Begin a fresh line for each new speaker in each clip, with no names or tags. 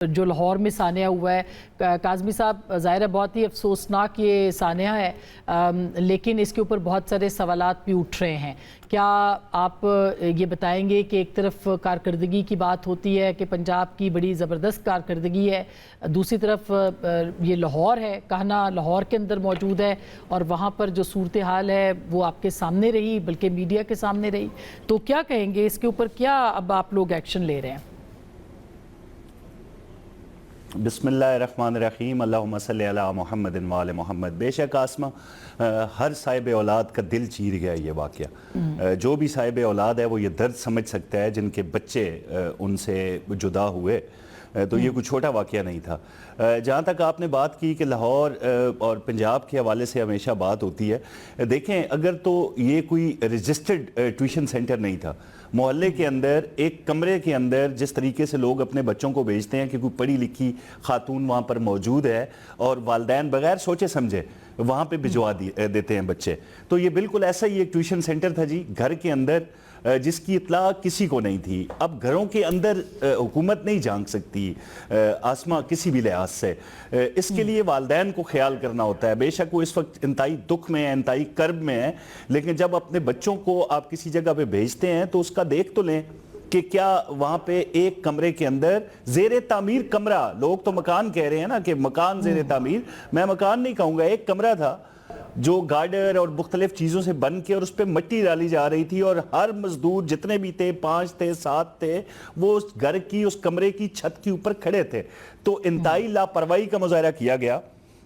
جو لاہور میں سانحہ ہوا ہے کاظمی صاحب، ظاہر ہے بہت ہی افسوسناک یہ سانحہ ہے، لیکن اس کے اوپر بہت سارے سوالات بھی اٹھ رہے ہیں۔ کیا آپ یہ بتائیں گے کہ ایک طرف کارکردگی کی بات ہوتی ہے کہ پنجاب کی بڑی زبردست کارکردگی ہے، دوسری طرف یہ لاہور ہے، کہنا لاہور کے اندر موجود ہے اور وہاں پر جو صورتحال ہے وہ آپ کے سامنے رہی، بلکہ میڈیا کے سامنے رہی، تو کیا کہیں گے اس کے اوپر؟ کیا اب آپ لوگ ایکشن لے رہے ہیں؟
بسم اللہ الرحمن الرحیم، اللہم صلی علی محمد وآل محمد۔ بے شک آسمہ، ہر صاحب اولاد کا دل چیر گیا یہ واقعہ۔ جو بھی صاحب اولاد ہے وہ یہ درد سمجھ سکتا ہے جن کے بچے ان سے جدا ہوئے، تو یہ کوئی چھوٹا واقعہ نہیں تھا۔ جہاں تک آپ نے بات کی کہ لاہور اور پنجاب کے حوالے سے ہمیشہ بات ہوتی ہے، دیکھیں اگر تو یہ کوئی رجسٹرڈ ٹیوشن سینٹر نہیں تھا، محلے کے اندر ایک کمرے کے اندر جس طریقے سے لوگ اپنے بچوں کو بھیجتے ہیں کہ کوئی پڑھی لکھی خاتون وہاں پر موجود ہے اور والدین بغیر سوچے سمجھے وہاں پہ بھجوا دیتے ہیں بچے، تو یہ بالکل ایسا ہی ایک ٹیوشن سینٹر تھا جی، گھر کے اندر، جس کی اطلاع کسی کو نہیں تھی۔ اب گھروں کے اندر حکومت نہیں جھانک سکتی آسمہ کسی بھی لحاظ سے، اس کے لیے والدین کو خیال کرنا ہوتا ہے۔ بے شک وہ اس وقت انتہائی دکھ میں ہے، انتہائی کرب میں ہے، لیکن جب اپنے بچوں کو آپ کسی جگہ پہ بھیجتے ہیں تو اس کا دیکھ تو لیں کہ کیا وہاں پہ ایک کمرے کے اندر زیر تعمیر کمرہ، لوگ تو مکان کہہ رہے ہیں نا کہ مکان زیر تعمیر، میں مکان نہیں کہوں گا، ایک کمرہ تھا جو گارڈر اور مختلف چیزوں سے بن کے اور اس پہ مٹی ڈالی جا رہی تھی، اور ہر مزدور جتنے بھی تھے، 5 تھے 7 تھے، وہ اس گھر کی اس کمرے کی چھت کے اوپر کھڑے تھے، تو انتہائی لاپرواہی کا مظاہرہ کیا گیا۔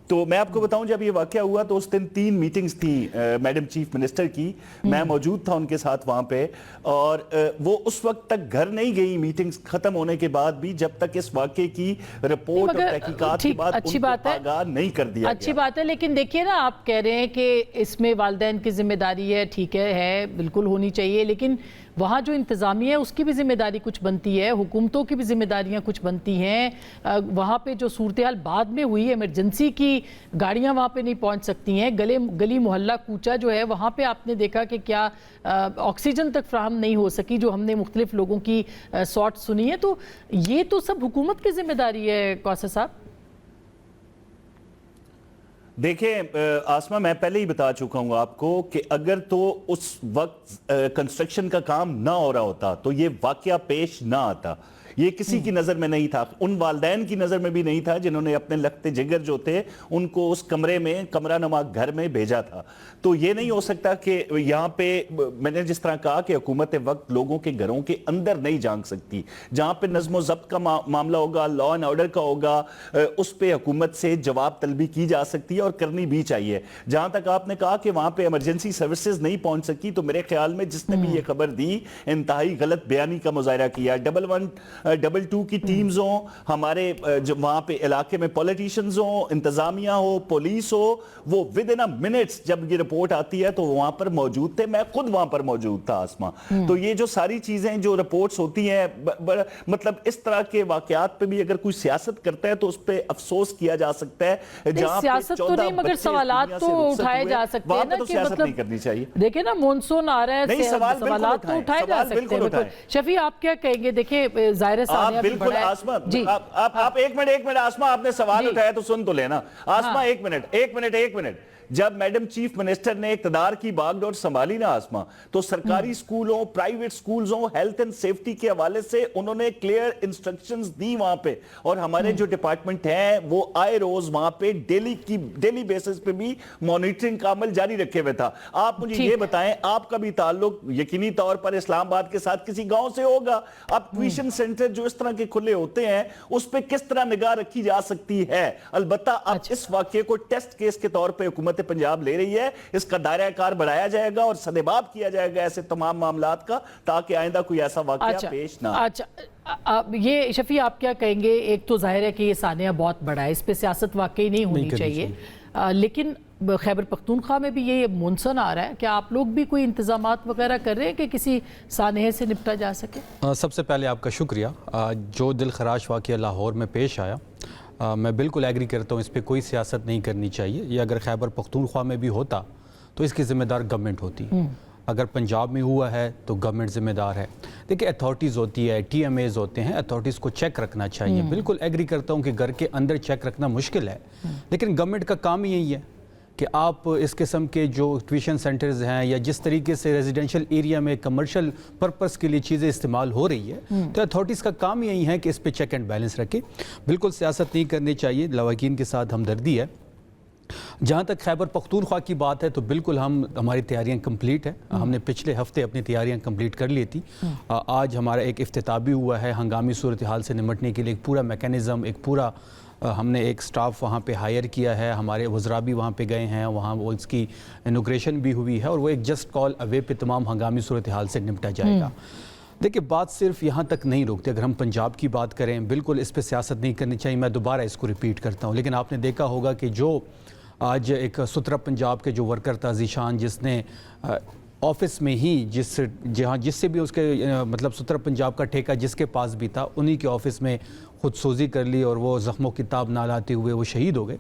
تو میں آپ کو بتاؤں جب یہ واقعہ ہوا تو اس دن 3 میٹنگز تھیں میڈم چیف منسٹر کی، میں موجود تھا ان کے ساتھ وہاں پہ، اور وہ اس وقت تک گھر نہیں گئی میٹنگز ختم ہونے کے بعد بھی جب تک اس واقعے کی رپورٹ اور تحقیقات کے بعد ان کو آگاہ نہیں کر دیا گیا۔
اچھی بات ہے، لیکن دیکھیے نا، آپ کہہ رہے ہیں کہ اس میں والدین کی ذمہ داری ہے، ٹھیک ہے بالکل ہونی چاہیے، لیکن وہاں جو انتظامیہ ہے اس کی بھی ذمہ داری کچھ بنتی ہے، حکومتوں کی بھی ذمہ داریاں کچھ بنتی ہیں۔ وہاں پہ جو صورتحال بعد میں ہوئی، ایمرجنسی کی گاڑیاں وہاں پہ نہیں پہنچ سکتی ہیں، گلی محلہ کوچہ جو ہے وہاں پہ آپ نے دیکھا کہ کیا آکسیجن تک فراہم نہیں ہو سکی، جو ہم نے مختلف لوگوں کی سوٹ سنی ہے، تو یہ تو سب حکومت کی ذمہ داری ہے کوثر صاحب۔
دیکھیں آسمہ، میں پہلے ہی بتا چکا ہوں آپ کو کہ اگر تو اس وقت کنسٹرکشن کا کام نہ ہو رہا ہوتا تو یہ واقعہ پیش نہ آتا، یہ کسی کی نظر میں نہیں تھا، ان والدین کی نظر میں بھی نہیں تھا جنہوں نے اپنے لخت جگر جو تھے ان کو اس کمرے میں، کمرہ نما گھر میں بھیجا تھا۔ تو یہ نہیں ہو سکتا کہ یہاں پہ میں نے جس طرح کہا کہ حکومت وقت لوگوں کے گھروں کے اندر نہیں جھانک سکتی، جہاں پہ نظم و ضبط کا معاملہ ہوگا، لا اینڈ آرڈر کا ہوگا، اس پہ حکومت سے جواب طلبی کی جا سکتی ہے اور کرنی بھی چاہیے۔ جہاں تک آپ نے کہا کہ وہاں پہ ایمرجنسی سروسز نہیں پہنچ سکی، تو میرے خیال میں جس نے بھی یہ خبر دی انتہائی غلط بیانی کا مظاہرہ کیا۔ 112 کی ٹیمز ہوں، ہمارے جو وہاں پہ علاقے میں پولیٹیشنز ہوں، انتظامیہ ہو، پولیس ہو، وہ ودن اے منٹس جب یہ رپورٹ آتی ہے تو وہاں پر موجود تھے، میں خود وہاں پر موجود تھا آسمہ۔ تو یہ جو ساری چیزیں جو رپورٹس ہوتی ہیں، مطلب اس طرح کے واقعات پہ بھی اگر کوئی سیاست کرتا ہے تو اس پہ افسوس کیا جا سکتا ہے۔
سیاست تو نہیں، مگر سوالات تو اٹھائے جا سکتے ہیں نا، کہ مطلب دیکھیں نا مونسون آ رہا ہے، سوالات تو اٹھائے جا سکتے ہیں۔ شفیع آپ کیا کہیں گے؟ دیکھیں ظاہر سانحہ
بالکل آسمہ، آپ ایک منٹ آسمہ، آپ نے سوال اٹھایا تو سن تو لینا آسمہ، ایک منٹ۔ جب میڈم چیف منسٹر نے اقتدار کی باغ ڈور سنبھالی نا آسمہ، تو سرکاری سکولوں، پرائیویٹ سکولوں، ہیلتھ اینڈ سیفٹی کے حوالے سے انہوں نے کلیئر انسٹرکشنز دی وہاں پہ، اور ہمارے جو ڈپارٹمنٹ ہیں وہ آئے روز وہاں پہ ڈیلی بیسس پہ بھی مانیٹرنگ کا عمل جاری رکھے ہوئے تھا۔ آپ مجھے یہ بتائیں، آپ کا بھی تعلق یقینی طور پر اسلام آباد کے ساتھ کسی گاؤں سے ہوگا، اب ٹیوشن سینٹر جو اس طرح کے کھلے ہوتے ہیں اس پہ کس طرح نگاہ رکھی جا سکتی ہے؟ البتہ اب اس واقعے کو ٹیسٹ کیس کے طور پہ حکومت پنجاب لے رہی ہے، اس کا دائرہ کار بڑھایا جائے گا اور سدباب کیا جائے گا ایسے تمام معاملات کا، تاکہ آئندہ کوئی ایسا واقعہ پیش نہ آئے۔
اچھا، یہ شفیع آپ کیا کہیں گے؟ ایک تو ظاہر ہے کہ یہ سانحہ بہت بڑا ہے، اس پہ سیاست واقعی نہیں ہونی چاہیے، لیکن خیبر پختونخوا میں بھی یہ مونسون آ رہا ہے، کیا آپ لوگ بھی کوئی انتظامات وغیرہ کر رہے ہیں کہ کسی سانحے سے نپٹا جا سکے؟
سب سے پہلے آپ کا شکریہ۔ جو دل خراش واقعہ لاہور میں پیش آیا، میں بالکل ایگری کرتا ہوں، اس پہ کوئی سیاست نہیں کرنی چاہیے۔ یہ اگر خیبر پختونخوا میں بھی ہوتا تو اس کی ذمہ دار گورنمنٹ ہوتی۔ اگر پنجاب میں ہوا ہے تو گورنمنٹ ذمہ دار ہے. دیکھیں اتھارٹیز ہوتی ہے, ٹی ایم ایز ہوتے ہیں, اتھارٹیز کو چیک رکھنا چاہیے. بالکل ایگری کرتا ہوں کہ گھر کے اندر چیک رکھنا مشکل ہے, لیکن گورنمنٹ کا کام ہی یہی ہے کہ آپ اس قسم کے جو ٹیوشن سینٹرز ہیں یا جس طریقے سے ریزیڈینشیل ایریا میں کمرشل پرپس کے لیے چیزیں استعمال ہو رہی ہے, تو اتھارٹیز کا کام یہی ہے کہ اس پہ چیک اینڈ بیلنس رکھے. بالکل سیاست نہیں کرنی چاہیے, لواحقین کے ساتھ ہمدردی ہے. جہاں تک خیبر پختونخوا کی بات ہے تو بالکل ہماری تیاریاں کمپلیٹ ہیں. ہم نے پچھلے ہفتے اپنی تیاریاں کمپلیٹ کر لی تھی. آج ہمارا ایک افتتاح بھی ہوا ہے. ہنگامی صورتحال سے نمٹنے کے لیے ایک پورا میکینزم, ایک پورا ہم نے ایک سٹاف وہاں پہ ہائر کیا ہے. ہمارے وزراء بھی وہاں پہ گئے ہیں, وہاں وہ اس کی انوگریشن بھی ہوئی ہے, اور وہ ایک جسٹ کال اوے پہ تمام ہنگامی صورتحال سے نمٹا جائے گا. دیکھیں بات صرف یہاں تک نہیں رکتی. اگر ہم پنجاب کی بات کریں, بالکل اس پہ سیاست نہیں کرنی چاہیے, میں دوبارہ اس کو ریپیٹ کرتا ہوں. لیکن آپ نے دیکھا ہوگا کہ جو آج ایک سترہ پنجاب کے جو ورکر تھا ذیشان, جس نے آفس میں ہی جس سے بھی اس کے مطلب سترہ پنجاب کا ٹھیکہ جس کے پاس بھی تھا, انہی کے آفس میں خود سوزی کر لی, اور وہ زخموں کی تاب نہ لاتے ہوئے وہ شہید ہو گئے.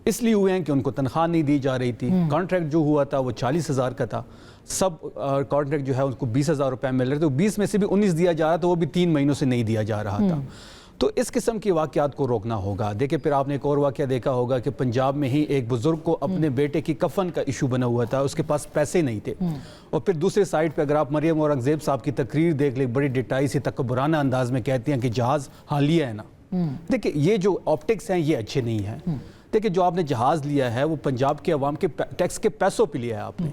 اس لیے ہوئے ہیں کہ ان کو تنخواہ نہیں دی جا رہی تھی. کانٹریکٹ جو ہوا تھا وہ 40,000 کا تھا. سب کانٹریکٹ جو ہے اس کو 20,000 روپے مل رہے تھے. 20 میں سے بھی 19 دیا جا رہا تھا, وہ بھی 3 مہینوں سے نہیں دیا جا رہا تھا. تو اس قسم کی واقعات کو روکنا ہوگا. دیکھیں پھر آپ نے ایک اور واقعہ دیکھا ہوگا کہ پنجاب میں ہی ایک بزرگ کو اپنے بیٹے کی کفن کا ایشو بنا ہوا تھا, اس کے پاس پیسے نہیں تھے. اور پھر دوسرے سائڈ پہ اگر آپ مریم اورنگزیب صاحب کی تقریر دیکھ لیں, بڑی ڈٹائی سے تکبرانہ انداز میں کہتی ہیں کہ جہاز حالیہ ہے نا. دیکھیں یہ جو آپٹکس ہیں یہ اچھے نہیں ہیں. دیکھیں جو آپ نے جہاز لیا ہے وہ پنجاب کے عوام کے ٹیکس کے پیسوں پہ لیا ہے آپ نے.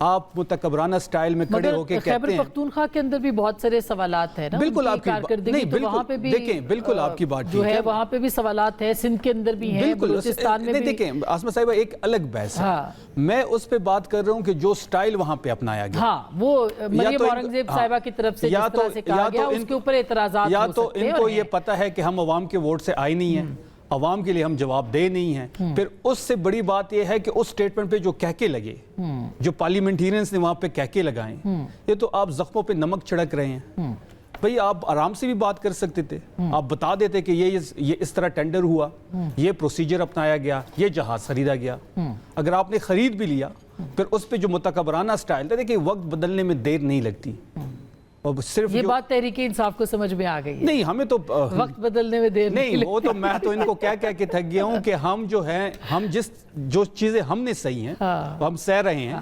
آپ متکبرانہ سٹائل میں کھڑے ہو کے کہتے ہیں.
خیبر پختونخوا کے اندر بھی بہت سارے سوالات ہیں نا,
بالکل آپ کی
کارکردگی تو وہاں پہ بھی
دیکھیں, بالکل آپ کی بات
جو ہے وہاں پہ بھی سوالات ہیں, سندھ کے اندر بھی ہیں, بلوچستان میں بھی.
دیکھیں آسمہ صاحبہ ایک الگ بحث ہے, میں اس پہ بات کر رہا ہوں کہ جو سٹائل وہاں پہ اپنایا گیا,
ہاں وہ مریم اورنگزیب صاحبہ کی طرف سے جس طرح سے کہا گیا اس کے اوپر اعتراضات ہو سکتے ہیں.
یا تو ان کو یہ پتہ ہے کہ ہم عوام کے ووٹ سے آئے نہیں ہیں, عوام کے لیے ہم جواب دہ نہیں ہیں. پھر اس سے بڑی بات یہ ہے کہ اس سٹیٹمنٹ پہ جو کہکے لگے, جو پارلیمنٹیرینز نے وہاں پہ کہکے لگائیں, یہ تو آپ زخموں پہ نمک چھڑک رہے ہیں. بھئی آپ آرام سے بھی بات کر سکتے تھے, آپ بتا دیتے کہ یہ اس طرح ٹینڈر ہوا, یہ پروسیجر اپنایا گیا, یہ جہاز خریدا گیا. اگر آپ نے خرید بھی لیا, پھر اس پہ جو متکبرانہ سٹائل تھا, دیکھیں وقت بدلنے میں دیر نہیں لگتی. صرف
یہ بات تحریک انصاف کو سمجھ میں آ گئی ہے.
نہیں, ہمیں تو
وقت بدلنے میں دیر
نہیں, وہ تو میں تو ان کو کہہ کے تھک گیا ہوں کہ ہم جو ہیں, ہم جو چیزیں ہم نے صحیح ہیں ہم سہ رہے ہیں.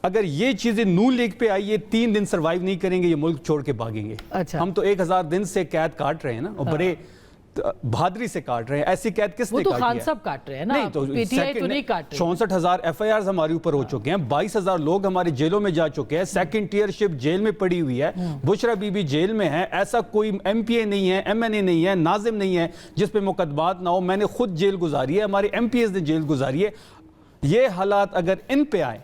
اگر یہ چیزیں نون لیگ پہ آئی, یہ 3 دن سروائیو نہیں کریں گے, یہ ملک چھوڑ کے بھاگیں گے. ہم تو 1000 دن سے قید کاٹ رہے ہیں نا, اور بڑے بہادری سے کاٹ رہے ہیں. ایسی قید کس نے کاٹی ہے؟
وہ تو خان صاحب کاٹ رہے ہیں نا, پی ٹی آئی تو نہیں کاٹ رہے.
64,000 ایف آئی آرز ہمارے اوپر ہو چکے ہیں, 22,000 لوگ ہمارے جیلوں میں جا چکے ہیں, سیکنڈ ٹیئر شپ جیل میں پڑی ہوئی ہے, بشرا بی بی جیل میں ہے. ایسا کوئی ایم پی اے نہیں ہے, ایم این اے نہیں ہے, ناظم نہیں ہے جس پہ مقدمات نہ ہو. میں نے خود جیل گزاری ہے, ہمارے ایم پی ایز نے جیل گزاری ہے. یہ حالات اگر ان پہ آئے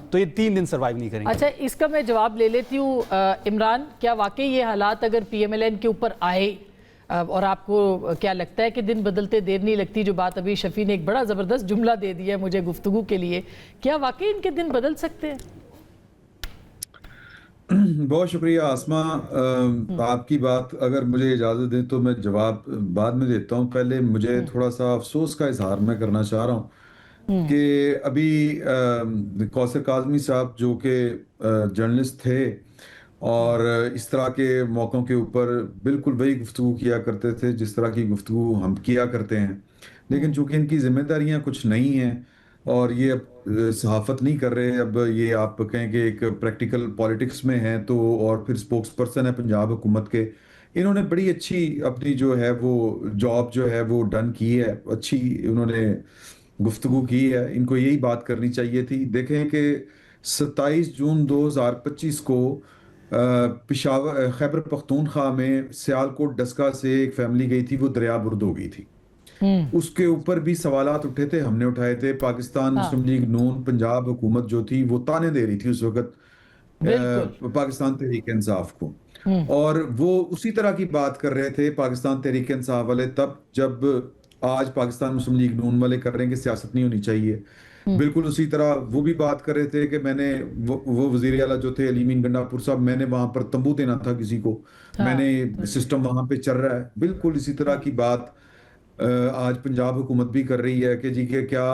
تو یہ 3 دن سروائیو نہیں کریں گے.
اچھا, اس کا میں جواب لے لیتی ہوں. عمران, کیا واقعی یہ حالات اگر پی ایم ایل این کے اوپر آئے, اور آپ کو کیا لگتا ہے کہ دن بدلتے دیر نہیں لگتی, جو بات ابھی شفیع نے ایک بڑا زبردست جملہ دے دیا ہے مجھے گفتگو کے لیے, کیا واقعی ان کے دن بدل سکتے ہیں؟
بہت شکریہ آسمہ. آپ کی بات اگر مجھے اجازت دیں تو میں جواب بعد میں دیتا ہوں. پہلے مجھے تھوڑا سا افسوس کا اظہار میں کرنا چاہ رہا ہوں کہ ابھی کوثر کاظمی صاحب جو کہ جرنلسٹ تھے اور اس طرح کے موقعوں کے اوپر بالکل وہی گفتگو کیا کرتے تھے جس طرح کی گفتگو ہم کیا کرتے ہیں, لیکن چونکہ ان کی ذمہ داریاں کچھ نہیں ہیں اور یہ اب صحافت نہیں کر رہے, اب یہ آپ کہیں کہ ایک پریکٹیکل پالیٹکس میں ہیں تو, اور پھر سپوکس پرسن ہے پنجاب حکومت کے. انہوں نے بڑی اچھی اپنی جو ہے وہ جاب جو ہے وہ ڈن کی ہے, اچھی انہوں نے گفتگو کی ہے. ان کو یہی بات کرنی چاہیے تھی. دیکھیں کہ 27 جون 2025 کو پشاور خیبر پختونخوا میں سیالکوٹ ڈسکا سے ایک فیملی گئی تھی, وہ دریا برد ہو گئی تھی. اس کے اوپر بھی سوالات اٹھے تھے, ہم نے اٹھائے تھے. پاکستان مسلم لیگ نون پنجاب حکومت جو تھی وہ تانے دے رہی تھی اس وقت پاکستان تحریک انصاف کو, اور وہ اسی طرح کی بات کر رہے تھے پاکستان تحریک انصاف والے تب جب آج پاکستان مسلم لیگ نون والے کر رہے ہیں کہ سیاست نہیں ہونی چاہیے. بالکل اسی طرح وہ بھی بات کر رہے تھے کہ میں نے وہ وزیر اعلیٰ جو تھے علیمین گنڈاپور صاحب, میں نے وہاں پر تمبو دینا تھا کسی کو, میں نے سسٹم وہاں پہ چل رہا ہے. بالکل اسی طرح کی بات آج پنجاب حکومت بھی کر رہی ہے کہ جی کہ کیا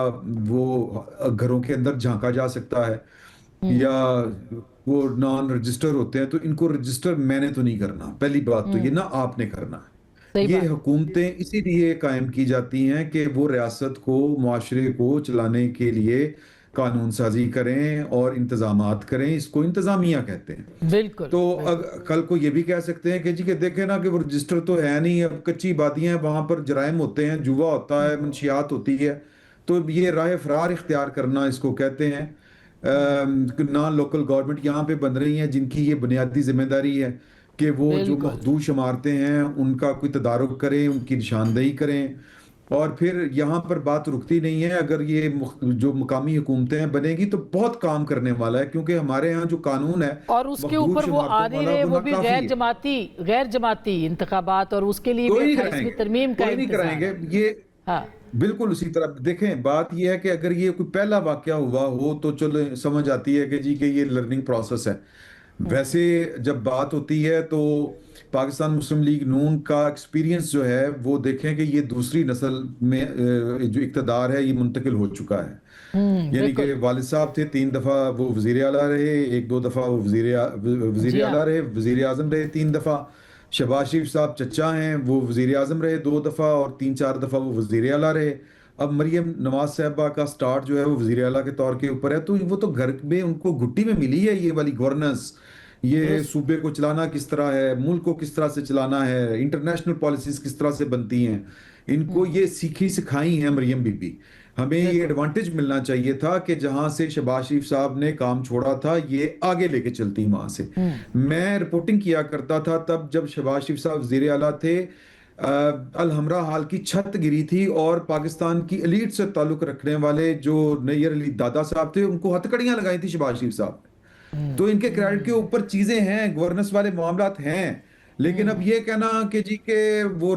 وہ گھروں کے اندر جھانکا جا سکتا ہے. یا وہ نان رجسٹر ہوتے ہیں، تو ان کو رجسٹر میں نے تو نہیں کرنا، پہلی بات تو یہ نہ آپ نے کرنا ہے۔ یہ حکومتیں اسی لیے قائم کی جاتی ہیں کہ وہ ریاست کو، معاشرے کو چلانے کے لیے قانون سازی کریں اور انتظامات کریں، اس کو انتظامیہ کہتے ہیں۔
بالکل۔
تو کل کو یہ بھی کہہ سکتے ہیں کہ جی کہ دیکھیں نا کہ وہ رجسٹر تو ہے نہیں، اب کچی بادیاں ہیں، وہاں پر جرائم ہوتے ہیں، جوا ہوتا ہے، منشیات ہوتی ہے، تو یہ راہ فرار اختیار کرنا اس کو کہتے ہیں۔ نان لوکل گورنمنٹ یہاں پہ بن رہی ہیں جن کی یہ بنیادی ذمہ داری ہے کہ وہ جو مخدوش عمارتیں ہیں ان کا کوئی تدارک کریں، ان کی نشاندہی کریں، اور پھر یہاں پر بات رکتی نہیں ہے۔ اگر یہ جو مقامی حکومتیں بنے گی تو بہت کام کرنے والا ہے، کیونکہ ہمارے ہاں جو قانون ہے
اور اس کے اوپر وہ آنے رہے، وہ بھی غیر جماعتی انتخابات، اور اس کے لیے بھی 28ویں ترمیم کا
کوئی نہیں کرائیں گے یہ۔ بالکل اسی طرح دیکھیں، بات یہ ہے کہ اگر یہ کوئی پہلا واقعہ ہوا ہو تو چلو سمجھ آتی ہے کہ جی کہ یہ لرننگ پروسیس ہے۔ ویسے جب بات ہوتی ہے تو پاکستان مسلم لیگ نون کا ایکسپیرینس جو ہے وہ دیکھیں کہ یہ دوسری نسل میں جو اقتدار ہے یہ منتقل ہو چکا ہے، یعنی کہ والد صاحب تھے 3 دفعہ وہ وزیر اعلیٰ رہے، 1-2 دفعہ وہ وزیر اعلیٰ رہے، وزیر اعظم رہے 3 دفعہ۔ شہباز شریف صاحب چچا ہیں، وہ وزیر اعظم رہے 2 دفعہ اور 3-4 دفعہ وہ وزیر اعلیٰ رہے۔ اب مریم نواز صاحبہ کا سٹارٹ جو ہے وہ وزیر اعلیٰ کے طور کے اوپر ہے، تو وہ تو گھر میں ان کو گھٹی میں ملی ہے یہ والی گورننس، یہ صوبے کو چلانا کس طرح ہے، ملک کو کس طرح سے چلانا ہے، انٹرنیشنل پالیسیز کس طرح سے بنتی ہیں، ان کو یہ سیکھی سکھائی ہیں مریم بی بی۔ ہمیں یہ ایڈوانٹیج ملنا چاہیے تھا کہ جہاں سے شہباز شریف صاحب نے کام چھوڑا تھا یہ آگے لے کے چلتی وہاں سے۔ میں رپورٹنگ کیا کرتا تھا تب جب شہباز شریف صاحب وزیر اعلیٰ تھے، الحمرہ ہال کی چھت گری تھی اور پاکستان کی ایلیٹ سے تعلق رکھنے والے جو نیئر علی دادا صاحب تھے ان کو ہتکڑیاں لگائی تھی شہباز شریف صاحب نے۔ تو ان کے کریڈٹ کے اوپر چیزیں ہیں، گورننس والے معاملات ہیں، لیکن اب یہ کہنا کہ جی کہ وہ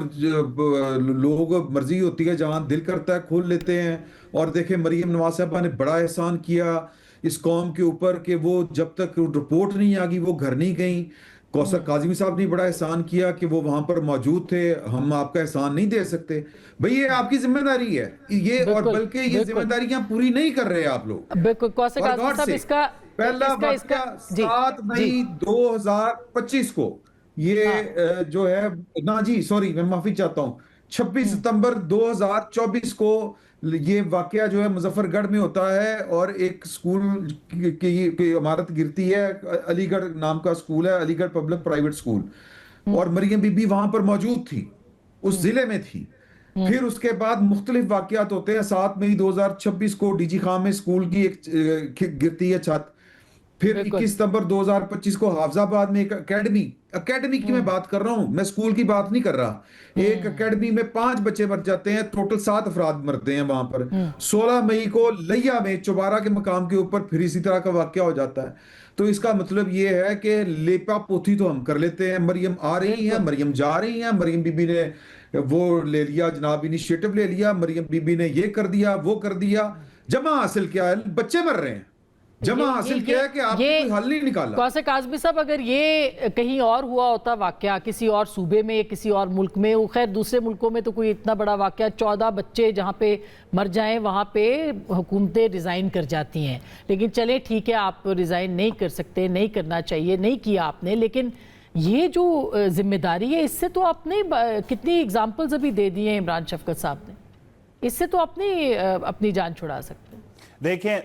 لوگ مرضی ہوتی ہے جہاں دل کرتا ہے کھول لیتے ہیں۔ اور دیکھیں مریم نواز صاحبہ نے بڑا احسان کیا اس قوم کے اوپر کہ وہ جب تک رپورٹ نہیں آگی وہ گھر نہیں گئیں۔ کوثر کاظمی صاحب نے بڑا احسان کیا کہ وہ وہاں پر موجود تھے، ہم آپ کا احسان نہیں دے سکتے۔ بھئی یہ آپ کی ذمہ داری ہے یہ، اور بلکہ یہ ذمہ داریاں پوری نہیں کر رہے آپ لوگ۔
بالکل کوثر کاظمی صاحب اس کا
پہلا واقعہ 7 مئی 2025 کو یہ جو ہے نا جی سوری میں معافی چاہتا ہوں، 26 ستمبر 2024 کو یہ واقعہ جو ہے مظفر گڑھ میں ہوتا ہے، اور ایک سکول کی عمارت گرتی ہے، علی گڑھ نام کا سکول ہے، علی گڑھ پبلک پرائیویٹ سکول، اور مریم بی بی وہاں پر موجود تھی، اس ضلع میں تھی۔ پھر اس کے بعد مختلف واقعات ہوتے ہیں۔ 7 مئی 2026 کو ڈی جی خان میں سکول کی ایک گرتی ہے چھت۔ پھر 21 ستمبر 2025 کو حافظ آباد میں ایک اکیڈمی کی میں بات کر رہا ہوں، میں سکول کی بات نہیں کر رہا، ایک اکیڈمی میں 5 بچے مر جاتے ہیں، ٹوٹل 7 افراد مرتے ہیں وہاں پر۔ 16 مئی کو لیا میں چوبارہ کے مقام کے اوپر پھر اسی طرح کا واقعہ ہو جاتا ہے۔ تو اس کا مطلب یہ ہے کہ لیپا پوتھی تو ہم کر لیتے ہیں، مریم آ رہی ہیں، مریم جا رہی ہیں، مریم بی بی نے وہ لے لیا جناب انیشیٹو لے لیا، مریم بی بی نے یہ کر دیا وہ کر دیا۔ جمع حاصل کیا ہے؟ بچے مر رہے ہیں۔ جمع حاصل کیا ہے کہ آپ نے کوئی حل نہیں نکالا۔
کوثر کاظمی صاحب اگر یہ کہیں اور ہوا ہوتا واقعہ، کسی اور صوبے میں، کسی اور ملک میں، وہ خیر دوسرے ملکوں میں تو کوئی اتنا بڑا واقعہ 14 بچے جہاں پہ مر جائیں وہاں پہ حکومتیں ریزائن کر جاتی ہیں، لیکن چلیں ٹھیک ہے آپ ریزائن نہیں کر سکتے، نہیں کرنا چاہیے، نہیں کیا آپ نے، لیکن یہ جو ذمہ داری ہے اس سے تو آپ نے کتنی اگزامپلز ابھی دے دی ہیں عمران شفقت صاحب نے، اس سے تو آپ نے اپنی جان چھڑا سکتے ہیں۔
دیکھیں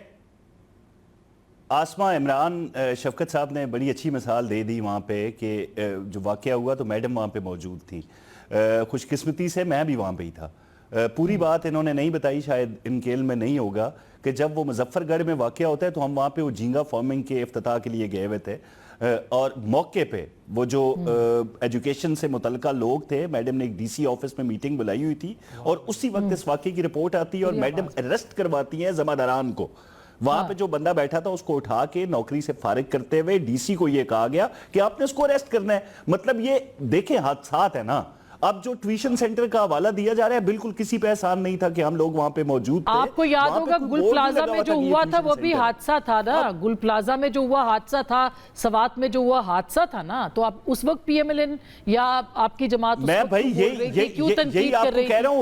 آسما، عمران شفقت صاحب نے بڑی اچھی مثال دے دی وہاں پہ کہ جو واقعہ ہوا تو میڈم وہاں پہ موجود تھی، خوش قسمتی سے میں بھی وہاں پہ ہی تھا۔ پوری بات انہوں نے نہیں بتائی، شاید ان کے علم میں نہیں ہوگا کہ جب وہ مظفر گڑھ میں واقعہ ہوتا ہے تو ہم وہاں پہ وہ جھینگا فارمنگ کے افتتاح کے لیے گئے ہوئے تھے، اور موقع پہ وہ جو ایجوکیشن سے متعلقہ لوگ تھے، میڈم نے ایک ڈی سی آفس میں میٹنگ بلائی ہوئی تھی، اور اسی وقت اس واقعے کی رپورٹ آتی ہے اور میڈم اریسٹ کرواتی ہیں ذمہ داران کو۔ وہاں پہ جو بندہ بیٹھا تھا اس کو اٹھا کے نوکری سے فارغ کرتے ہوئے ڈی سی کو یہ کہا گیا کہ آپ نے اس کو اریسٹ کرنا ہے۔ مطلب یہ دیکھیں حادثات ہے نا۔ اب جو ٹیوشن سینٹر کا حوالہ دیا جا رہا ہے بالکل کسی پہ احسان نہیں تھا کہ ہم لوگ وہاں پہ موجود تھے۔
آپ کو یاد ہوگا گل پلازا میں جو ہوا تھا وہ بھی حادثہ تھا نا، گل پلازا میں جو ہوا حادثہ تھا، سوات میں جو ہوا حادثہ تھا نا، تو آپ اس وقت پی ایم ایل این یا آپ کی جماعت اس وقت کیوں تنقید کر رہی تھی؟
یہی آپ کو کہہ رہا ہوں،